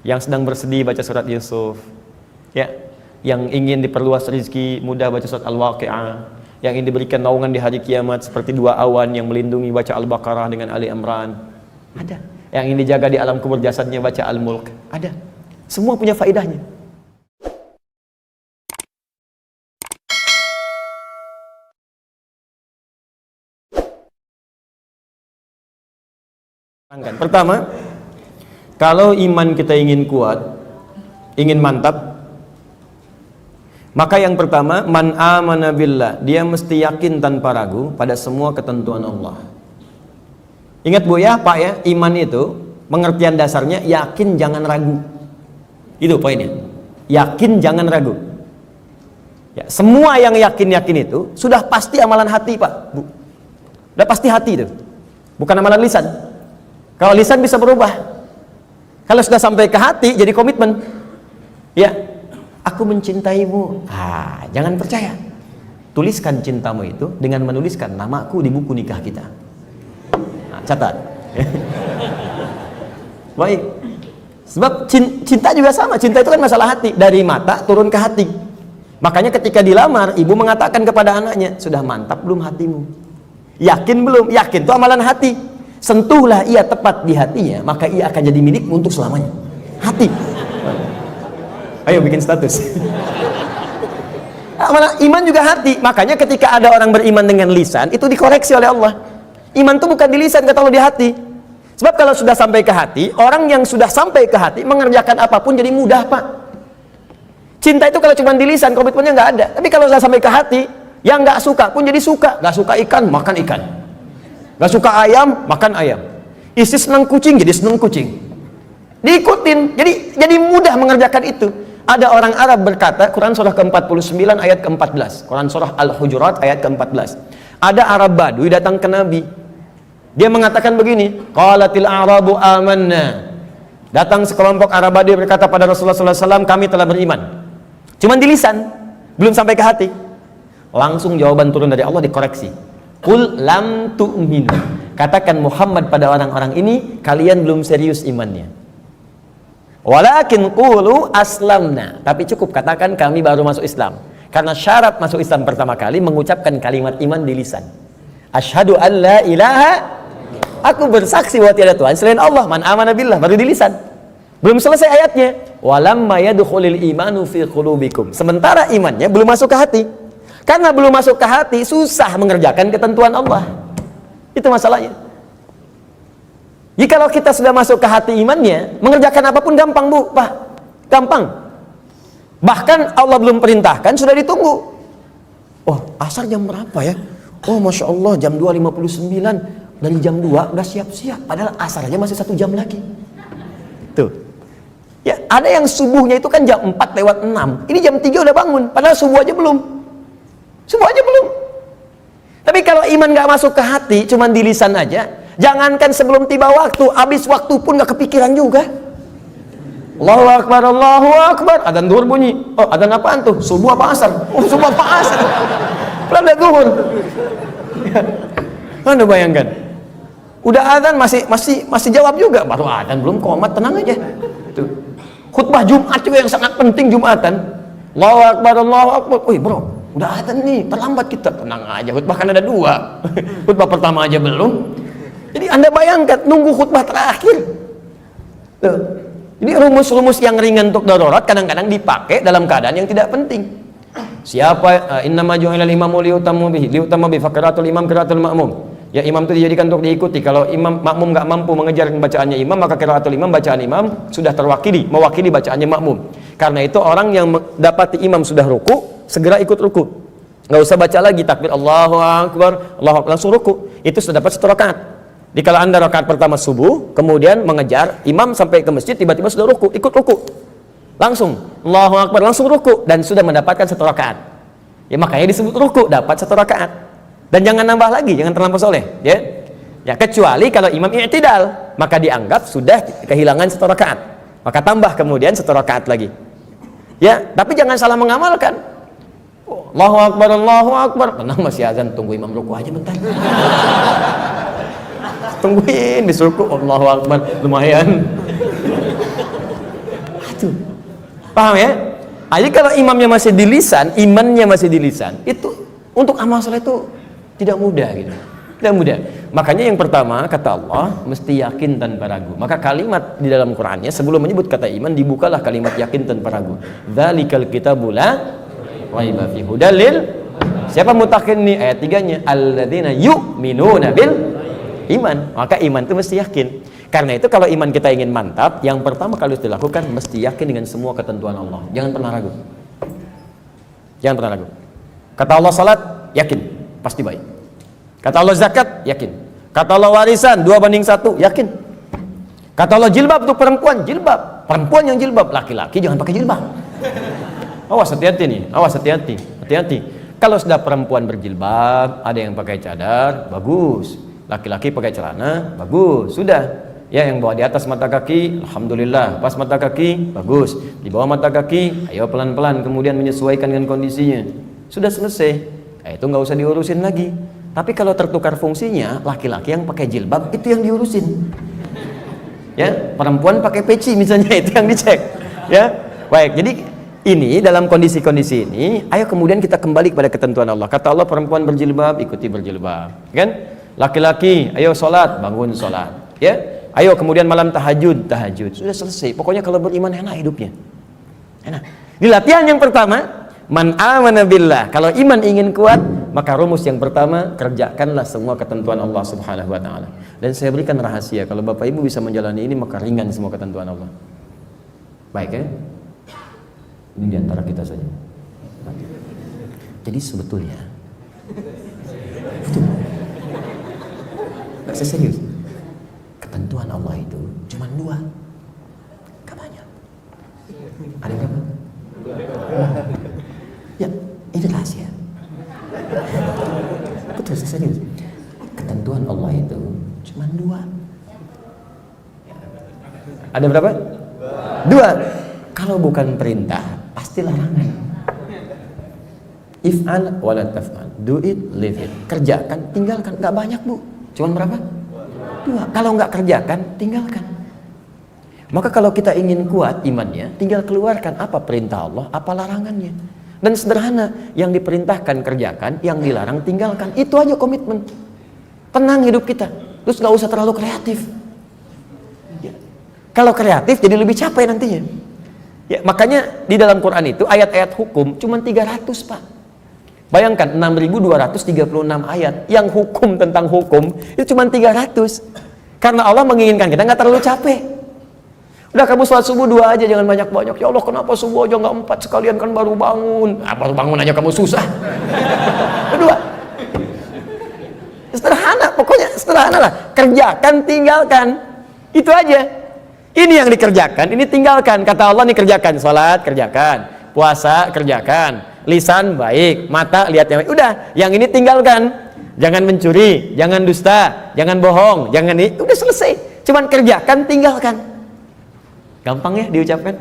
Yang sedang bersedih baca surat Yusuf. Ya, yang ingin diperluas rezeki mudah baca surat Al-Waqi'ah. Yang ingin diberikan naungan di hari kiamat seperti dua awan yang melindungi baca Al-Baqarah dengan Ali Imran. Ada. Yang ingin dijaga di alam kubur jasadnya baca Al-Mulk. Ada. Semua punya faedahnya. Pertama, kalau iman kita ingin kuat, ingin mantap, maka yang pertama, man amana billah, dia mesti yakin tanpa ragu pada semua ketentuan Allah. Ingat Bu ya, Pak ya, iman itu pengertian dasarnya yakin jangan ragu. Itu poinnya. Yakin jangan ragu. Ya, semua yang yakin-yakin itu sudah pasti amalan hati, Pak, Bu. Sudah pasti hati itu. Bukan amalan lisan. Kalau lisan bisa berubah. Kalau sudah sampai ke hati jadi komitmen. Ya, aku mencintaimu. Jangan percaya. Tuliskan cintamu itu dengan menuliskan namaku di buku nikah kita. Catat. Baik. Sebab cinta juga sama. Cinta itu kan masalah hati. Dari mata turun ke hati. Makanya ketika dilamar, ibu mengatakan kepada anaknya, sudah mantap belum hatimu? Yakin belum? Yakin itu amalan hati. Sentuhlah ia tepat di hatinya, maka ia akan jadi milikmu untuk selamanya. Hati. Ayo bikin status. Iman juga hati. Makanya ketika ada orang beriman dengan lisan, itu dikoreksi oleh Allah. Iman itu bukan di lisan, kata Allah, di hati. Sebab kalau sudah sampai ke hati, orang yang sudah sampai ke hati mengerjakan apapun jadi mudah, Pak. Cinta itu kalau cuma di lisan, komitmennya nggak ada. Tapi kalau sudah sampai ke hati, yang nggak suka pun jadi suka. Nggak suka ikan, makan ikan. Gak suka ayam, makan ayam. Istri senang kucing, jadi senang kucing. Diikutin, jadi mudah mengerjakan itu. Ada orang Arab berkata, Quran surah ke-49 ayat ke-14, Quran surah Al-Hujurat ayat ke-14. Ada Arab Badui datang ke Nabi. Dia mengatakan begini, qalatil a'rabu amanna. Datang sekelompok Arab Badui berkata pada Rasulullah SAW, kami telah beriman. Cuman di lisan, belum sampai ke hati. Langsung jawaban turun dari Allah dikoreksi. Qul lam tu'minu. Katakan Muhammad pada orang-orang ini, kalian belum serius imannya. Walakin qulu aslamna. Tapi cukup katakan kami baru masuk Islam. Karena syarat masuk Islam pertama kali mengucapkan kalimat iman di lisan. Asyhadu an la ilaha, aku bersaksi bahwa tiada Tuhan selain Allah. Man amana billah, baru di lisan. Belum selesai ayatnya. Walamma yadkhulul imanu fi qulubikum. Sementara imannya belum masuk ke hati. Karena belum masuk ke hati, susah mengerjakan ketentuan Allah. Itu masalahnya. Jikalau kita sudah masuk ke hati imannya, mengerjakan apapun gampang, Bu, Pak. Gampang. Bahkan Allah belum perintahkan, sudah ditunggu. Oh, asar jam berapa ya? Oh, Masya Allah, jam 2.59. Dari jam 2 udah siap-siap. Padahal asar aja masih 1 jam lagi. Tuh. Ya, ada yang subuhnya itu kan jam 4:06. Ini jam 3 udah bangun. Padahal subuh aja belum. Subuh aja belum. Tapi kalau iman gak masuk ke hati, cuman di lisan aja, jangankan sebelum tiba waktu, habis waktu pun gak kepikiran juga. Allahu Akbar, Allahu Akbar. Adzan zuhur bunyi. Oh, adzan apaan tuh? Subuh apa asar? Oh, subuh apa asar? Belum ada zuhur. Anda bayangkan. Udah adzan masih jawab juga. Baru adzan belum komat, tenang aja. Tuh. Khutbah Jumat juga yang sangat penting Jumatan. Allahu Akbar, Allahu Akbar. Wih, bro. Udah adzan nih, terlambat kita. Tenang aja, khutbah kan ada 2. Khutbah pertama aja belum. Jadi Anda bayangkan, nunggu khutbah terakhir. Tuh. Jadi rumus-rumus yang ringan untuk darurat kadang-kadang dipakai dalam keadaan yang tidak penting. Siapa innama ju'ilal imamu liyutamma bihi faqiratul imam qiraatul ma'mum. Ya, imam itu dijadikan untuk diikuti. Kalau imam makmum nggak mampu mengejar bacaannya imam, maka qiraatul imam, bacaan imam sudah mewakili bacaannya makmum. Karena itu orang yang dapati imam sudah ruku, segera ikut ruku. Nggak usah baca lagi takbir Allahu Akbar, Allahu Akbar, langsung ruku. Itu sudah dapat 1 rakaat. Di kalau Anda rakaat pertama subuh, kemudian mengejar imam sampai ke masjid, tiba-tiba sudah ruku, ikut ruku. Langsung Allahu Akbar, langsung ruku dan sudah mendapatkan 1 rakaat. Ya, makanya disebut ruku, dapat 1 rakaat. Dan jangan nambah lagi, jangan terlampau soleh, ya. Ya, kecuali kalau imam i'tidal, maka dianggap sudah kehilangan 1 rakaat. Maka tambah kemudian 1 rakaat lagi. Ya, tapi jangan salah mengamalkan. Allahu Akbar, Allahu Akbar. Tenang, masih azan, tunggu imam ruku aja bentar. Tungguin disuruh Allahu Akbar, lumayan. Itu. Paham ya? Jadi kalau imamnya masih di lisan, imannya masih di lisan, itu untuk amal soleh itu tidak mudah gitu. Tidak mudah. Makanya yang pertama kata Allah mesti yakin tanpa ragu. Maka kalimat di dalam Qur'annya sebelum menyebut kata iman dibukalah kalimat yakin tanpa ragu. Dzalikal kitabul la raiba fihi hudal lil. Siapa mutakin nih ayat 3-nya? Alladzina yu'minuna bil iman. Maka iman itu mesti yakin. Karena itu kalau iman kita ingin mantap, yang pertama kali harus dilakukan mesti yakin dengan semua ketentuan Allah. Jangan pernah ragu. Jangan pernah ragu. Kata Allah salat, yakin, pasti baik. Kata Allah zakat, yakin. Kata Allah warisan 2:1, yakin. Kata Allah jilbab untuk perempuan, jilbab. Perempuan yang jilbab, laki-laki jangan pakai jilbab. Awas hati-hati nih, awas hati-hati. Hati-hati. Kalau sudah perempuan berjilbab, ada yang pakai cadar, bagus. Laki-laki pakai celana, bagus. Sudah. Ya, yang bawa di atas mata kaki, alhamdulillah, pas mata kaki, bagus. Di bawah mata kaki, ayo pelan-pelan, kemudian menyesuaikan dengan kondisinya. Sudah selesai. Itu nggak usah diurusin lagi. Tapi kalau tertukar fungsinya, laki-laki yang pakai jilbab itu yang diurusin. Ya, perempuan pakai peci misalnya itu yang dicek. Ya, baik. Jadi ini dalam kondisi-kondisi ini, ayo kemudian kita kembali kepada ketentuan Allah. Kata Allah perempuan berjilbab, ikuti berjilbab. Kan? Laki-laki, ayo sholat, bangun sholat. Ya. Ayo kemudian malam tahajud, sudah selesai. Pokoknya kalau beriman enak hidupnya, enak. Di latihan yang pertama, man amana billah. Kalau iman ingin kuat, maka rumus yang pertama, kerjakanlah semua ketentuan Allah Subhanahu wa taala. Dan saya berikan rahasia, kalau Bapak Ibu bisa menjalani ini, maka ringan semua ketentuan Allah. Baik ya? Ini diantara kita saja. Jadi sebetulnya betul. Gak serius. Ketentuan Allah itu cuma 2, gak banyak. Ada berapa? Ya, ini rahasia. Betul, serius. Ketentuan Allah itu cuma 2. Ada berapa? 2. Kalau bukan perintah, pasti larangan. If'al wala taf'al. Do it, leave it. Kerjakan, tinggalkan. Gak banyak, Bu. Cuma berapa? 2. Kalau nggak kerjakan, tinggalkan. Maka kalau kita ingin kuat imannya, tinggal keluarkan apa perintah Allah, apa larangannya. Dan sederhana, yang diperintahkan kerjakan, yang dilarang tinggalkan. Itu aja komitmen. Tenang hidup kita. Terus nggak usah terlalu kreatif. Ya. Kalau kreatif jadi lebih capek nantinya. Ya, makanya di dalam Quran itu ayat-ayat hukum cuma 300, Pak. Bayangkan 6.236 ayat yang hukum tentang hukum itu cuma 300. Karena Allah menginginkan kita nggak terlalu capek. Udah kamu sholat subuh 2 aja, jangan banyak-banyak. Ya Allah, kenapa subuh aja nggak 4 sekalian, kan baru bangun. Baru bangun aja kamu susah. Kedua, sederhana, pokoknya sederhana lah. Kerjakan, tinggalkan. Itu aja. Ini yang dikerjakan, ini tinggalkan. Kata Allah nih, kerjakan. Sholat, kerjakan. Puasa, kerjakan. Lisan baik, mata lihat yang baik. Udah, yang ini tinggalkan. Jangan mencuri, jangan dusta, jangan bohong, jangan ini. Udah selesai. Cuman kerjakan, tinggalkan. Gampang ya diucapkan?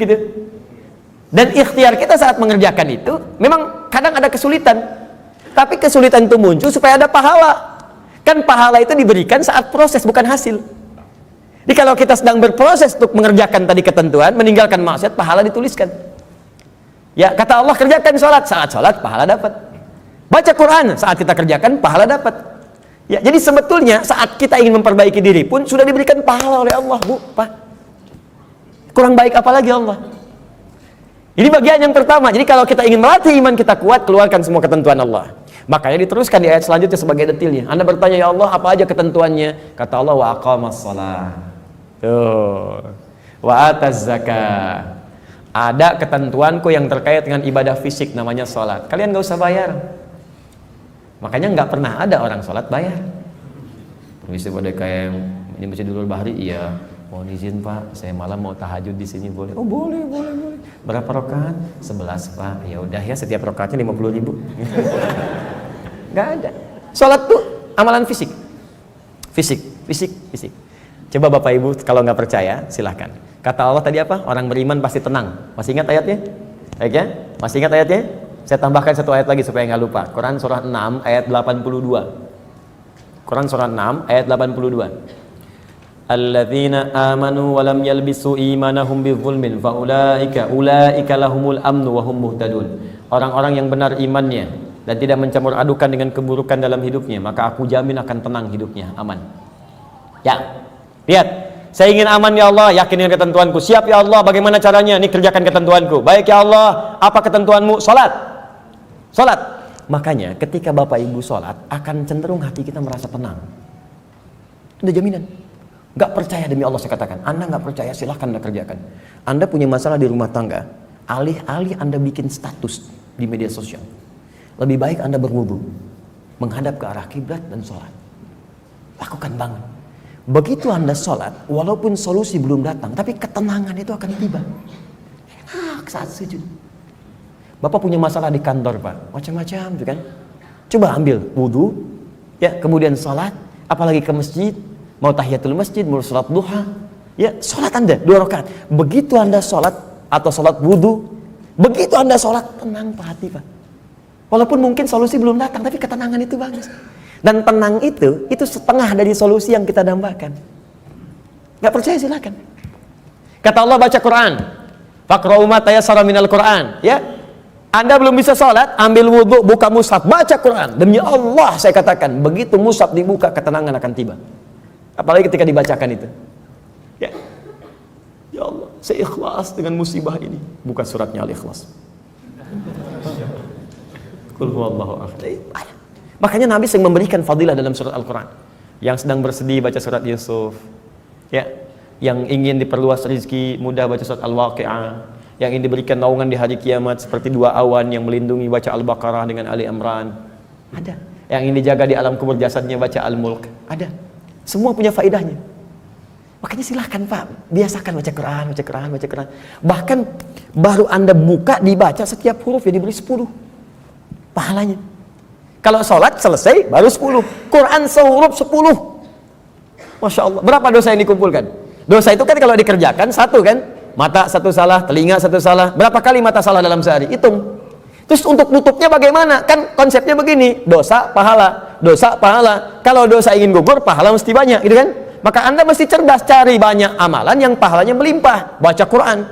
Gitu. Dan ikhtiar kita saat mengerjakan itu memang kadang ada kesulitan. Tapi kesulitan itu muncul supaya ada pahala. Kan pahala itu diberikan saat proses, bukan hasil. Jadi kalau kita sedang berproses untuk mengerjakan tadi ketentuan, meninggalkan maksiat, pahala dituliskan. Ya, kata Allah kerjakan sholat, saat sholat pahala dapat. Baca Quran, saat kita kerjakan pahala dapat. Ya, jadi sebetulnya saat kita ingin memperbaiki diri pun sudah diberikan pahala oleh Allah, Bu, Pak. Kurang baik apalagi Allah. Ini bagian yang pertama. Jadi kalau kita ingin melatih iman kita kuat, keluarkan semua ketentuan Allah. Makanya diteruskan di ayat selanjutnya sebagai detailnya. Anda bertanya, ya Allah, apa aja ketentuannya? Kata Allah, wa aqamas shalah. Tuh. Wa ataz zakah. Ada ketentuanku yang terkait dengan ibadah fisik, namanya sholat. Kalian gak usah bayar. Makanya nggak pernah ada orang sholat bayar. Permisi pada kayak ini Masjidul Bahri, iya. Mohon izin Pak, saya malam mau tahajud di sini, boleh? Oh boleh. Berapa rakaat? 11 Pak. Ya udah ya, setiap rakaatnya 50.000. Nggak ada. Sholat tuh amalan fisik. Fisik. Coba Bapak Ibu kalau nggak percaya, silahkan. Kata Allah tadi apa? Orang beriman pasti tenang. Masih ingat ayatnya? Baik ya? Masih ingat ayatnya? Saya tambahkan satu ayat lagi supaya nggak lupa. Quran surah 6 ayat 82. Quran surah 6 ayat 82. alladzina amanu wa lam yalbisu imanahum bidzulmin ulaika lahumul amnu wa hum muhtadun. Orang-orang yang benar imannya dan tidak mencampur adukan dengan keburukan dalam hidupnya, maka aku jamin akan tenang hidupnya, aman. Ya, lihat, saya ingin aman ya Allah, yakin dengan ketentuanku. Siap ya Allah, bagaimana caranya? Ini kerjakan ketentuanku. Baik ya Allah, apa ketentuanmu? Salat. Salat. Makanya ketika Bapak Ibu salat, akan cenderung hati kita merasa tenang. Itu jaminan. Gak percaya demi Allah saya katakan. Anda gak percaya, silahkan Anda kerjakan. Anda punya masalah di rumah tangga, alih-alih Anda bikin status di media sosial, lebih baik Anda berwudu, menghadap ke arah kiblat dan sholat. Lakukan banget. Begitu Anda sholat, walaupun solusi belum datang, tapi ketenangan itu akan tiba. Enak saat sujud. Bapak punya masalah di kantor Pak, macam-macam tuh kan. Coba ambil wudu, ya, kemudian sholat, apalagi ke masjid, mau tahiyatul masjid, mau sholat duha, ya, sholat Anda 2 rakaat. Begitu Anda sholat atau sholat wudu, begitu Anda sholat, tenang Pak hati Pak. Walaupun mungkin solusi belum datang, tapi ketenangan itu bagus. Dan tenang itu setengah dari solusi yang kita dambakan. Gak percaya silakan. Kata Allah baca Quran, faqra'u ma tayassara minal Quran, ya. Anda belum bisa sholat, ambil wudhu, buka mushaf, baca Quran. Demi Allah saya katakan, begitu mushaf dibuka, ketenangan akan tiba. Apalagi ketika dibacakan itu, ya. Ya Allah, saya ikhlas dengan musibah ini. Buka suratnya Al-Ikhlas. Qul huwallahu ahad. Makanya Nabi sering memberikan fadilah dalam surat Al-Quran. Yang sedang bersedih baca surat Yusuf, ya. Yang ingin diperluas rezeki mudah baca surat Al-Waqi'ah. Yang ingin diberikan naungan di hari kiamat seperti 2 awan yang melindungi baca Al-Baqarah dengan Ali Imran. Ada. Yang ingin dijaga di alam kubur jasadnya baca Al-Mulk. Ada. Semua punya faedahnya. Makanya silahkan Pak, biasakan baca Quran, baca Quran, baca Quran. Bahkan baru Anda buka dibaca setiap huruf ya diberi 10 pahalanya. Kalau sholat selesai baru 10, Quran sehuruf 10. Masya Allah, berapa dosa yang dikumpulkan? Dosa itu kan kalau dikerjakan 1 kan, mata 1 salah, telinga 1 salah. Berapa kali mata salah dalam sehari? Hitung. Terus untuk nutupnya bagaimana? Kan konsepnya begini, dosa pahala, dosa pahala. Kalau dosa ingin gugur, pahala mesti banyak, gitu kan? Maka Anda mesti cerdas, cari banyak amalan yang pahalanya melimpah. Baca Quran.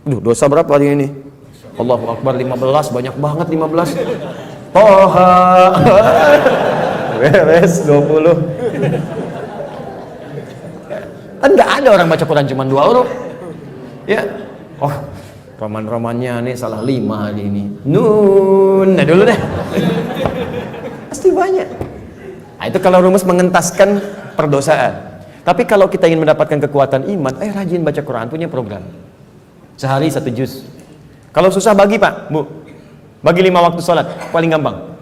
Duh, dosa berapa hari ini? Allahu Akbar 15, banyak banget 15. Toha. Beres 20. Kan nggak ada orang baca Quran cuma 2 huruf. Ya. Oh, roman-romannya nih salah 5 hari ini. Nun, nah dulu deh. Pasti banyak. Nah, itu kalau rumus mengentaskan perdosaan. Tapi kalau kita ingin mendapatkan kekuatan iman, rajin baca Quran, punya program. Sehari 1 juz. Kalau susah bagi Pak, Bu. Bagi 5 waktu sholat, paling gampang.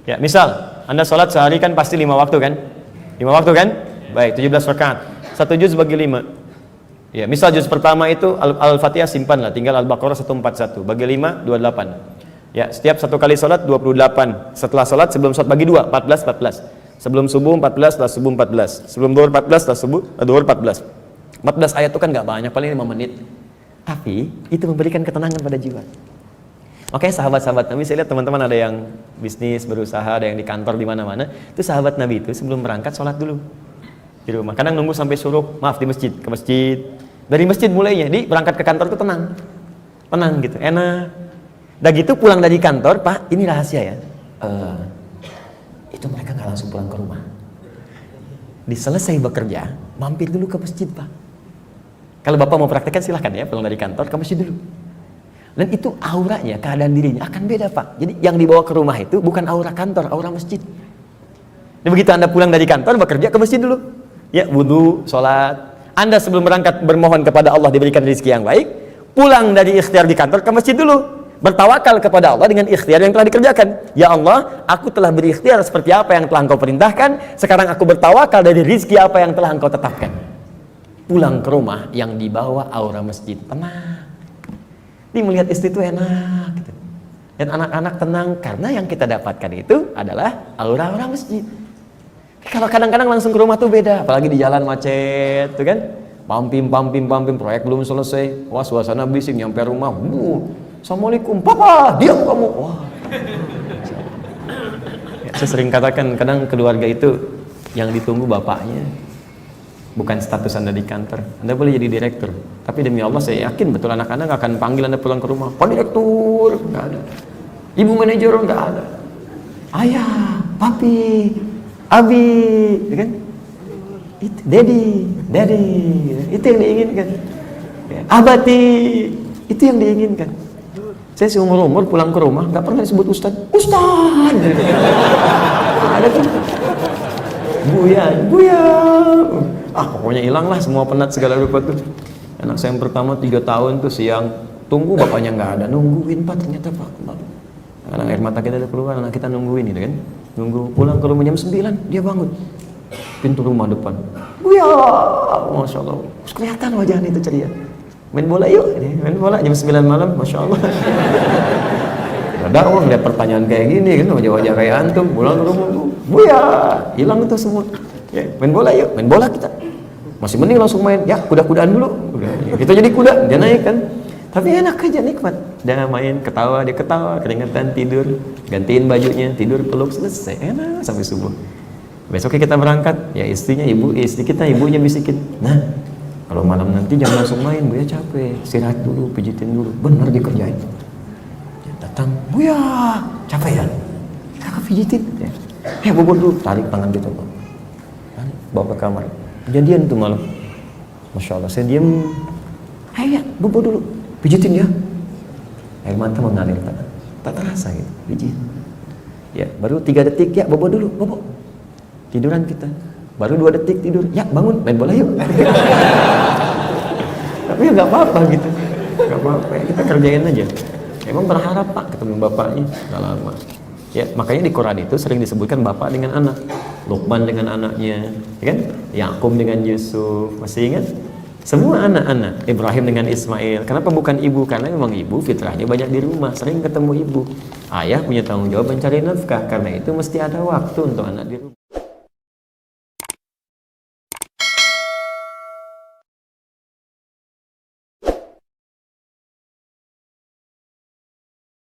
Ya, misal Anda sholat sehari kan pasti 5 waktu kan? 5 waktu kan? Baik, 17 rakaat. 1 juz bagi 5. Ya, misal juz pertama itu Al-Fatihah simpanlah, tinggal Al-Baqarah 141. Bagi 5, 28. Ya, setiap 1 kali sholat 28. Setelah sholat, sebelum sholat bagi 2, 14. Sebelum subuh 14, setelah subuh 14. Sebelum zuhur 14, setelah subuh zuhur 14. 14 ayat itu kan nggak banyak, paling 5 menit. Tapi itu memberikan ketenangan pada jiwa. Oke, sahabat-sahabat Nabi, saya lihat teman-teman ada yang bisnis, berusaha, ada yang di kantor, di mana-mana. Itu sahabat Nabi itu sebelum berangkat sholat dulu di rumah. Kadang nunggu sampai suruh, maaf di masjid, ke masjid. Dari masjid mulainya, di berangkat ke kantor itu tenang gitu, enak. Udah gitu pulang dari kantor, Pak, ini rahasia ya. Itu mereka nggak langsung pulang ke rumah. Diselesai bekerja, mampir dulu ke masjid, Pak. Kalau Bapak mau praktekkan silahkan ya, pulang dari kantor ke masjid dulu. Dan itu auranya, keadaan dirinya akan beda Pak. Jadi yang dibawa ke rumah itu bukan aura kantor, aura masjid. Dan begitu Anda pulang dari kantor, bekerja ke masjid dulu. Ya, wudu, sholat. Anda sebelum berangkat bermohon kepada Allah diberikan rezeki yang baik. Pulang dari ikhtiar di kantor ke masjid dulu. Bertawakal kepada Allah dengan ikhtiar yang telah dikerjakan. Ya Allah, aku telah berikhtiar seperti apa yang telah Engkau perintahkan. Sekarang aku bertawakal dari rezeki apa yang telah Engkau tetapkan. Pulang ke rumah yang dibawa aura masjid, tenang. Ini melihat istri itu enak gitu. Dan anak-anak tenang karena yang kita dapatkan itu adalah aura-aura masjid. Kalau kadang-kadang langsung ke rumah tuh beda, apalagi di jalan macet tuh kan. Pampim, proyek belum selesai. Wah, suasana bising, nyampe rumah. Assalamualaikum, Papa, diam kamu. Wah. Ya, saya sering katakan kadang keluarga itu yang ditunggu bapaknya. bukan status Anda di kantor. Anda boleh jadi direktur, tapi demi Allah saya yakin betul anak Anda nggak akan panggil Anda pulang ke rumah, Pak Direktur, nggak ada. Ibu manajer, nggak ada. Ayah, papi, abi, ya kan? Itu, daddy, itu yang diinginkan. Ya, abati, itu yang diinginkan. Saya seumur-umur pulang ke rumah nggak pernah disebut Ustadz. Ada tuh. Buya. Pokoknya hilang lah semua penat segala rupa tuh. Anak saya yang pertama 3 tahun tuh siang tunggu bapaknya nggak ada, nungguin Pak, ternyata Pak. Kadang air mata kita udah keluar, anak kita nungguin gitu kan. Nunggu pulang ke rumah jam 9 dia bangun. Pintu rumah depan. Buya, Masya Allah. Kelihatan wajahnya itu ceria. Main bola yuk, main bola jam 9 malam, Masya Allah. Ada orang lihat pertanyaan kayak gini kan, wajah-wajah kayak antum, pulang ke rumah, buya, hilang itu semua. Ya, main bola yuk, main bola kita. Masih mending langsung main, ya kuda-kudaan dulu. Kita jadi kuda, dia naik kan. Tapi enak aja, nikmat. Dia main, ketawa, dia ketawa, keringetan, tidur, gantiin bajunya, tidur, peluk, selesai, enak sampai subuh. Besoknya kita berangkat, ya istri kita, ibunya bisikin, nah kalau malam nanti jangan langsung main, Buya capek, istirahat dulu, pijitin dulu, bener dikerjain. Datang, Buya, capek ya? Kakak pijitin, ya bobot dulu, tarik tangan gitu, bawa ke kamar. Kejadian tuh malam, Masya Allah, saya diem, ayo ya, bobot dulu, pijitin ya. Air mata mengalir, tak terasa gitu, pijit. Ya, baru 3 detik, ya bobot dulu, bobot. Tiduran kita, baru 2 detik tidur, ya bangun, main bola yuk. Tapi ya nggak apa-apa gitu, nggak apa-apa, kita kerjain aja. Emang berharap Pak ketemu bapaknya, nggak lama. Ya makanya di Quran itu sering disebutkan bapak dengan anak, Luqman dengan anaknya, ya kan? Yakub dengan Yusuf, masih ingat? Semua anak-anak, Ibrahim dengan Ismail. Kenapa bukan ibu? Karena memang ibu fitrahnya banyak di rumah, sering ketemu ibu. Ayah punya tanggung jawab mencari nafkah, karena itu mesti ada waktu untuk anak di rumah.